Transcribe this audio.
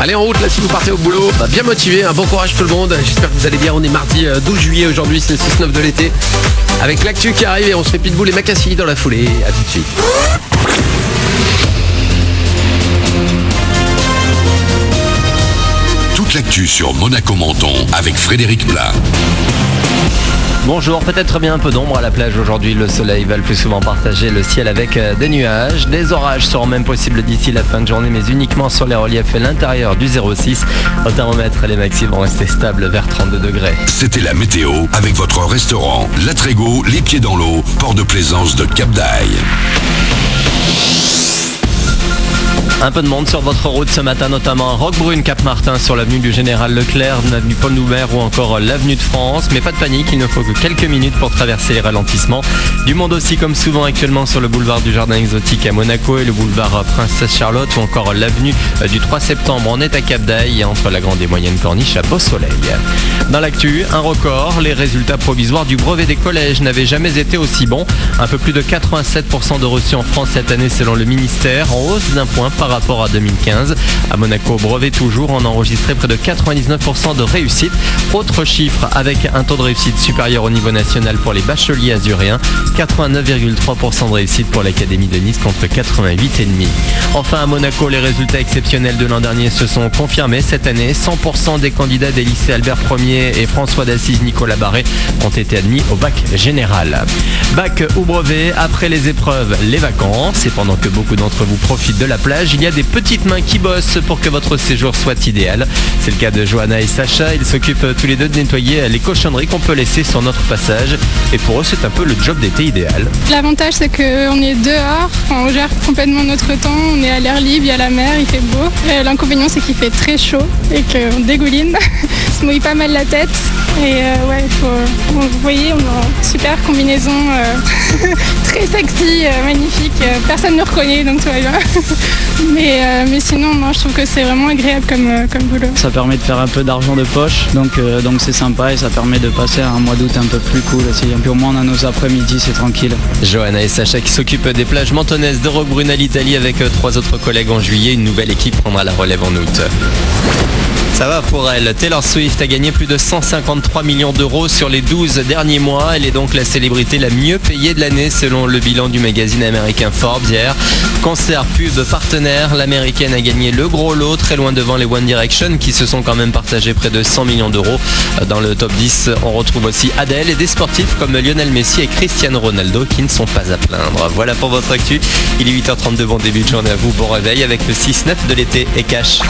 Allez en route là si vous partez au boulot, bien motivé, bon courage tout le monde. J'espère que vous allez bien. On est mardi 12 juillet aujourd'hui, c'est le 6-9 de l'été. Avec l'actu qui arrive et on se fait Pitbull et Macassi dans la foulée. À tout de suite. Toute l'actu sur Monaco Menton avec Frédéric Plat. Bonjour, peut-être bien un peu d'ombre à la plage aujourd'hui. Le soleil va le plus souvent partager le ciel avec des nuages. Des orages seront même possibles d'ici la fin de journée, mais uniquement sur les reliefs et l'intérieur du 06. Au thermomètre, les maxi vont rester stables vers 32 degrés. C'était la météo avec votre restaurant La Trégo, les pieds dans l'eau, port de plaisance de Cap-d'Aille. Un peu de monde sur votre route ce matin, notamment à Roquebrune, Cap-Martin, sur l'avenue du Général Leclerc, l'avenue Paul-Noubert ou encore l'avenue de France. Mais pas de panique, il ne faut que quelques minutes pour traverser les ralentissements. Du monde aussi, comme souvent actuellement, sur le boulevard du Jardin Exotique à Monaco et le boulevard Princesse Charlotte ou encore l'avenue du 3 septembre. On est à Cap-d'Aille et entre la Grande et Moyenne Corniche à Beau-Soleil. Dans l'actu, un record, les résultats provisoires du brevet des collèges n'avaient jamais été aussi bons. Un peu plus de 87% de reçus en France cette année selon le ministère, en hausse d'un point par rapport à 2015. À Monaco, brevet toujours, on a enregistré près de 99% de réussite. Autre chiffre, avec un taux de réussite supérieur au niveau national pour les bacheliers azuréens, 89,3% de réussite pour l'Académie de Nice contre 88,5%. Enfin à Monaco, les résultats exceptionnels de l'an dernier se sont confirmés cette année. 100% des candidats des lycées Albert Ier et François d'Assise Nicolas Barré ont été admis au bac général. Bac ou brevet, après les épreuves, les vacances. Et pendant que beaucoup d'entre vous profitent de la plage, il y a des petites mains qui bossent pour que votre séjour soit idéal. C'est le cas de Johanna et Sacha. Ils s'occupent tous les deux de nettoyer les cochonneries qu'on peut laisser sur notre passage. Et pour eux, c'est un peu le job d'été idéal. L'avantage, c'est qu'on est dehors, on gère complètement notre temps, on est à l'air libre, il y a la mer, il fait beau. L'inconvénient, c'est qu'il fait très chaud et qu'on dégouline. On se mouille pas mal la tête. Et vous voyez, on a une super combinaison très sexy, magnifique. Personne ne nous reconnaît, donc tout va bien. Mais sinon, non, je trouve que c'est vraiment agréable comme boulot. Ça permet de faire un peu d'argent de poche, donc c'est sympa et ça permet de passer un mois d'août un peu plus cool aussi. Et puis au moins on a nos après-midi, c'est tranquille. Johanna et Sacha qui s'occupent des plages mentonnaises de Roquebrune à l'Italie avec 3 autres collègues en juillet. Une nouvelle équipe prendra la relève en août. Ça va pour elle. Taylor Swift a gagné plus de 153 millions d'euros sur les 12 derniers mois. Elle est donc la célébrité la mieux payée de l'année selon le bilan du magazine américain Forbes hier. Concert, pub, partenaire, l'américaine a gagné le gros lot, très loin devant les One Direction qui se sont quand même partagés près de 100 millions d'euros. Dans le top 10, on retrouve aussi Adele et des sportifs comme Lionel Messi et Cristiano Ronaldo qui ne sont pas à plaindre. Voilà pour votre actu. Il est 8h32, bon début de journée à vous, bon réveil avec le 6-9 de l'été et Cash.